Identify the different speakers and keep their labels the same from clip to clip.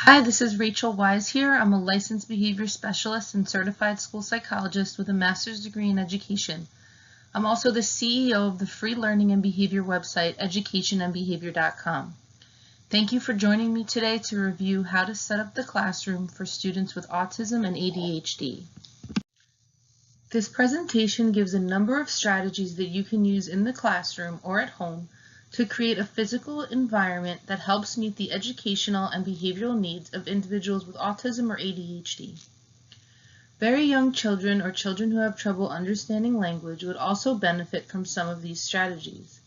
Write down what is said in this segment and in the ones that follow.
Speaker 1: Hi, this is Rachel Wise here. I'm a licensed behavior specialist and certified school psychologist with a master's degree in education. I'm also the CEO of the free learning and behavior website, educationandbehavior.com. Thank you for joining me today to review how to set up the classroom for students with autism and ADHD. This presentation gives a number of strategies that you can use in the classroom or at home to create a physical environment that helps meet the educational and behavioral needs of individuals with autism or ADHD. Very young children or children who have trouble understanding language would also benefit from some of these strategies.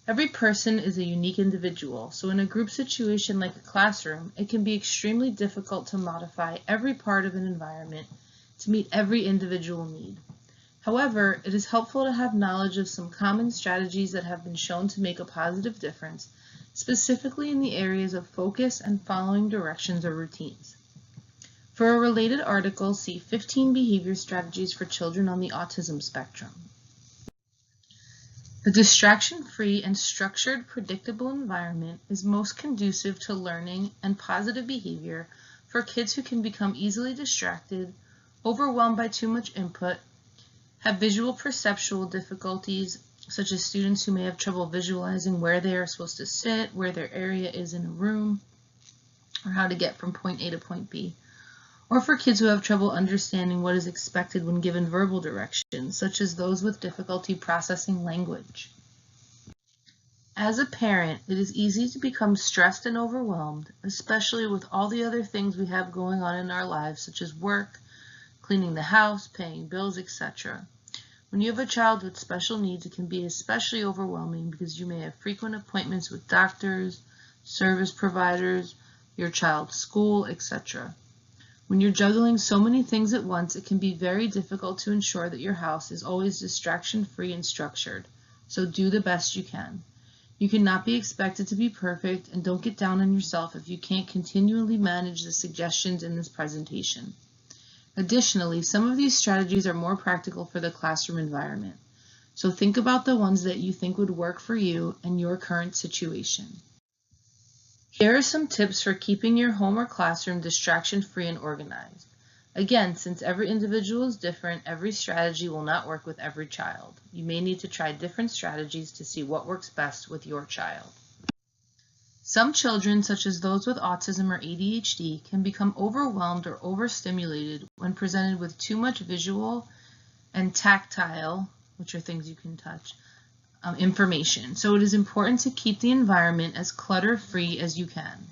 Speaker 1: Every person is a unique individual, so in a group situation like a classroom, it can be extremely difficult to modify every part of an environment to meet every individual need. However, it is helpful to have knowledge of some common strategies that have been shown to make a positive difference, specifically in the areas of focus and following directions or routines. For a related article, see 15 behavior strategies for children on the autism spectrum. A distraction-free and structured, predictable environment is most conducive to learning and positive behavior for kids who can become easily distracted, overwhelmed by too much input, have visual perceptual difficulties, such as students who may have trouble visualizing where they are supposed to sit, where their area is in a room, or how to get from point A to point B, or for kids who have trouble understanding what is expected when given verbal directions, such as those with difficulty processing language. As a parent, it is easy to become stressed and overwhelmed, especially with all the other things we have going on in our lives, such as work, cleaning the house, paying bills, etc. When you have a child with special needs, it can be especially overwhelming because you may have frequent appointments with doctors, service providers, your child's school, etc. When you're juggling so many things at once, it can be very difficult to ensure that your house is always distraction-free and structured, so do the best you can. You cannot be expected to be perfect, and don't get down on yourself if you can't continually manage the suggestions in this presentation. Additionally, some of these strategies are more practical for the classroom environment, so think about the ones that you think would work for you and your current situation. Here are some tips for keeping your home or classroom distraction-free and organized. Again, since every individual is different, every strategy will not work with every child. You may need to try different strategies to see what works best with your child. Some children, such as those with autism or ADHD, can become overwhelmed or overstimulated when presented with too much visual and tactile, which are things you can touch, information. So it is important to keep the environment as clutter-free as you can.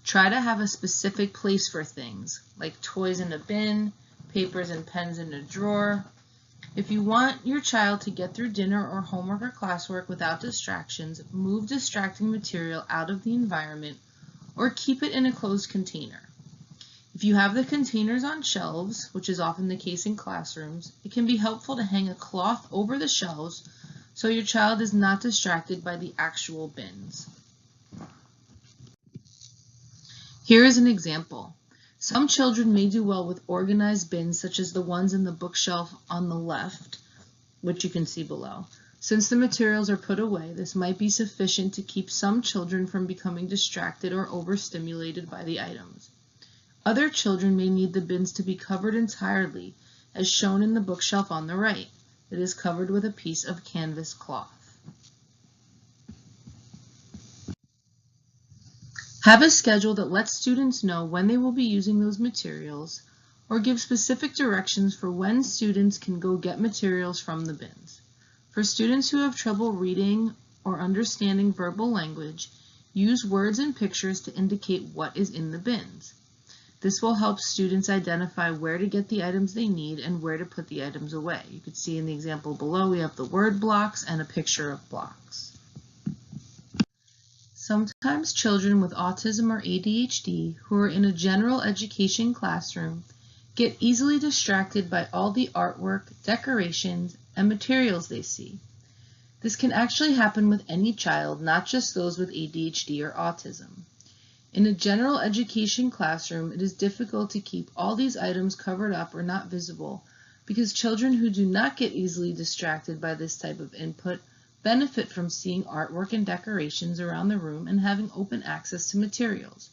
Speaker 1: Try to have a specific place for things, like toys in a bin, papers and pens in a drawer. If you want your child to get through dinner or homework or classwork without distractions, move distracting material out of the environment or keep it in a closed container. If you have the containers on shelves, which is often the case in classrooms, it can be helpful to hang a cloth over the shelves so your child is not distracted by the actual bins. Here is an example. Some children may do well with organized bins such as the ones in the bookshelf on the left, which you can see below. Since the materials are put away, this might be sufficient to keep some children from becoming distracted or overstimulated by the items. Other children may need the bins to be covered entirely, as shown in the bookshelf on the right. It is covered with a piece of canvas cloth. Have a schedule that lets students know when they will be using those materials, or give specific directions for when students can go get materials from the bins. For students who have trouble reading or understanding verbal language, use words and pictures to indicate what is in the bins. This will help students identify where to get the items they need and where to put the items away. You can see in the example below we have the word blocks and a picture of blocks. Sometimes children with autism or ADHD who are in a general education classroom get easily distracted by all the artwork, decorations, and materials they see. This can actually happen with any child, not just those with ADHD or autism. In a general education classroom, it is difficult to keep all these items covered up or not visible because children who do not get easily distracted by this type of input benefit from seeing artwork and decorations around the room and having open access to materials.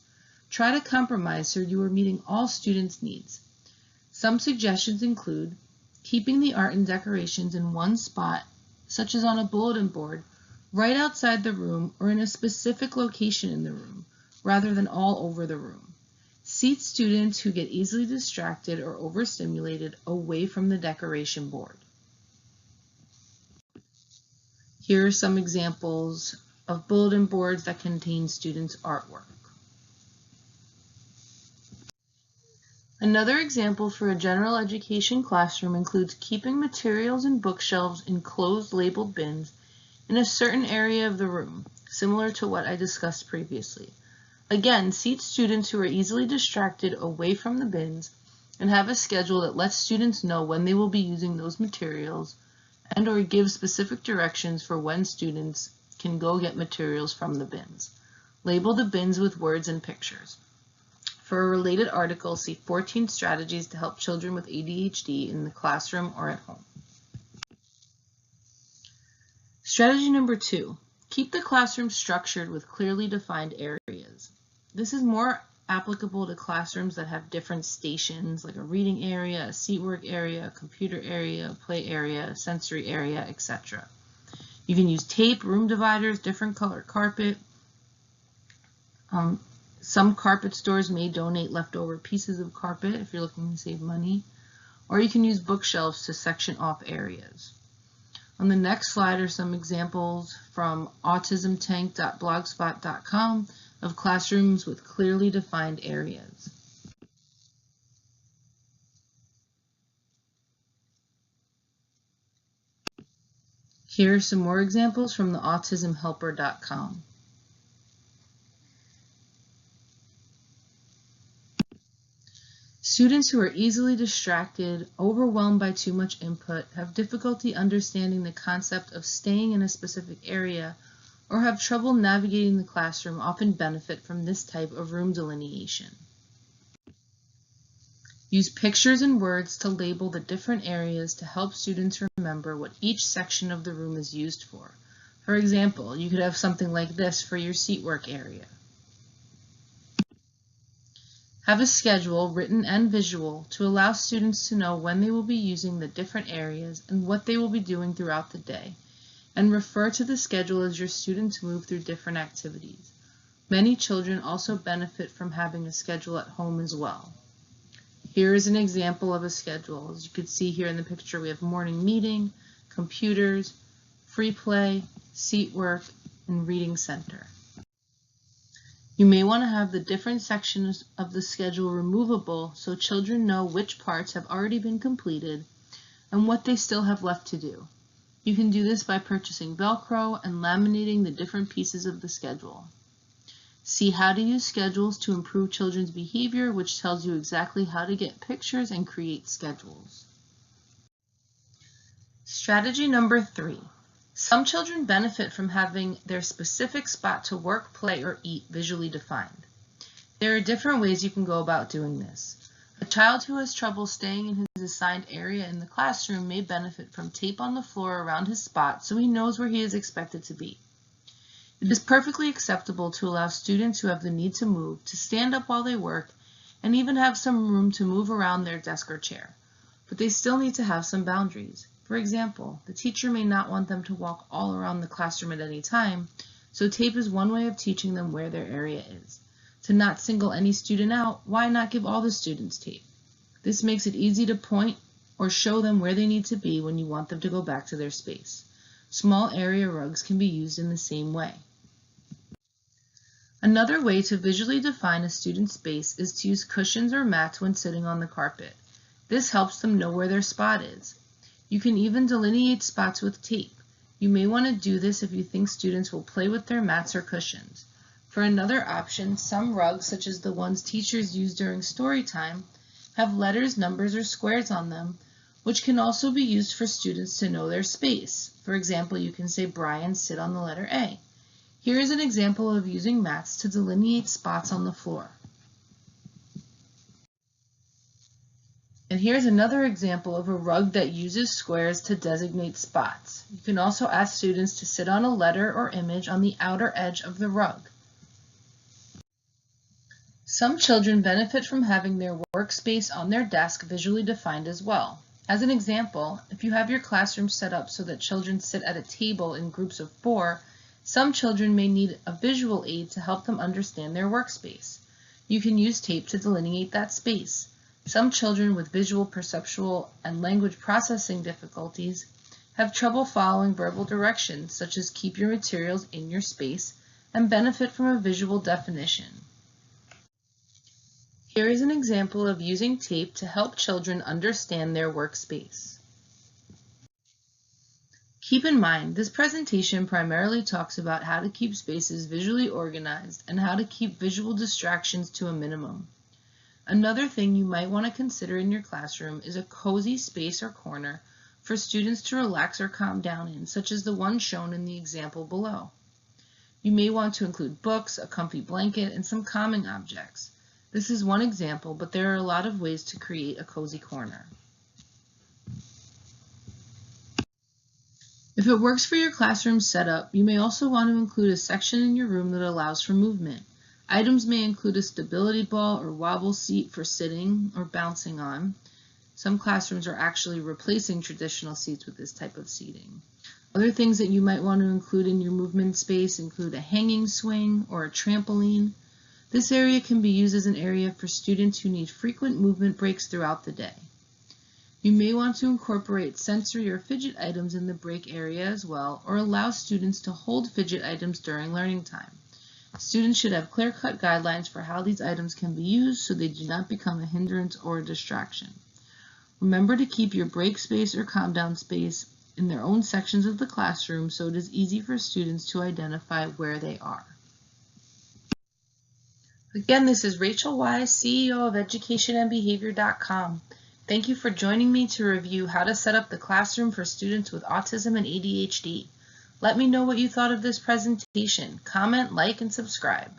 Speaker 1: Try to compromise so you are meeting all students' needs. Some suggestions include keeping the art and decorations in one spot, such as on a bulletin board, right outside the room or in a specific location in the room, rather than all over the room. Seat students who get easily distracted or overstimulated away from the decoration board. Here are some examples of bulletin boards that contain students' artwork. Another example for a general education classroom includes keeping materials and bookshelves in closed labeled bins in a certain area of the room, similar to what I discussed previously. Again, seat students who are easily distracted away from the bins and have a schedule that lets students know when they will be using those materials and/or give specific directions for when students can go get materials from the bins. Label the bins with words and pictures. For a related article, see 14 strategies to help children with ADHD in the classroom or at home. Strategy number 2, keep the classroom structured with clearly defined areas. This is more applicable to classrooms that have different stations, like a reading area, a seatwork area, a computer area, a play area, a sensory area, etc. You can use tape, room dividers, different color carpet. Some carpet stores may donate leftover pieces of carpet if you're looking to save money, or you can use bookshelves to section off areas. On the next slide are some examples from autismtank.blogspot.com of classrooms with clearly defined areas. Here are some more examples from the autismhelper.com. Students who are easily distracted, overwhelmed by too much input, have difficulty understanding the concept of staying in a specific area, or have trouble navigating the classroom often benefit from this type of room delineation. Use pictures and words to label the different areas to help students remember what each section of the room is used for. For example, you could have something like this for your seatwork area. Have a schedule, written and visual, to allow students to know when they will be using the different areas and what they will be doing throughout the day, and refer to the schedule as your students move through different activities. Many children also benefit from having a schedule at home as well. Here is an example of a schedule. As you can see here in the picture, we have morning meeting, computers, free play, seat work, and reading center. You may want to have the different sections of the schedule removable so children know which parts have already been completed and what they still have left to do. You can do this by purchasing Velcro and laminating the different pieces of the schedule. See how to use schedules to improve children's behavior, which tells you exactly how to get pictures and create schedules. Strategy number 3. Some children benefit from having their specific spot to work, play, or eat visually defined. There are different ways you can go about doing this. A child who has trouble staying in his assigned area in the classroom may benefit from tape on the floor around his spot so he knows where he is expected to be. It is perfectly acceptable to allow students who have the need to move to stand up while they work and even have some room to move around their desk or chair, but they still need to have some boundaries. For example, the teacher may not want them to walk all around the classroom at any time, so tape is one way of teaching them where their area is. To not single any student out, why not give all the students tape? This makes it easy to point or show them where they need to be when you want them to go back to their space. Small area rugs can be used in the same way. Another way to visually define a student's space is to use cushions or mats when sitting on the carpet. This helps them know where their spot is. You can even delineate spots with tape. You may want to do this if you think students will play with their mats or cushions. For another option, some rugs, such as the ones teachers use during story time, have letters, numbers, or squares on them, which can also be used for students to know their space. For example, you can say, "Brian, sit on the letter A." Here is an example of using mats to delineate spots on the floor. And here's another example of a rug that uses squares to designate spots. You can also ask students to sit on a letter or image on the outer edge of the rug. Some children benefit from having their workspace on their desk visually defined as well. As an example, if you have your classroom set up so that children sit at a table in groups of 4, some children may need a visual aid to help them understand their workspace. You can use tape to delineate that space. Some children with visual, perceptual, and language processing difficulties have trouble following verbal directions, such as keep your materials in your space, and benefit from a visual definition. Here is an example of using tape to help children understand their workspace. Keep in mind, this presentation primarily talks about how to keep spaces visually organized and how to keep visual distractions to a minimum. Another thing you might want to consider in your classroom is a cozy space or corner for students to relax or calm down in, such as the one shown in the example below. You may want to include books, a comfy blanket, and some calming objects. This is one example, but there are a lot of ways to create a cozy corner. If it works for your classroom setup, you may also want to include a section in your room that allows for movement. Items may include a stability ball or wobble seat for sitting or bouncing on. Some classrooms are actually replacing traditional seats with this type of seating. Other things that you might want to include in your movement space include a hanging swing or a trampoline. This area can be used as an area for students who need frequent movement breaks throughout the day. You may want to incorporate sensory or fidget items in the break area as well, or allow students to hold fidget items during learning time. Students should have clear-cut guidelines for how these items can be used so they do not become a hindrance or a distraction. Remember to keep your break space or calm down space in their own sections of the classroom so it is easy for students to identify where they are. Again, this is Rachel Wise, CEO of educationandbehavior.com. Thank you for joining me to review how to set up the classroom for students with autism and ADHD. Let me know what you thought of this presentation. Comment, like, and subscribe.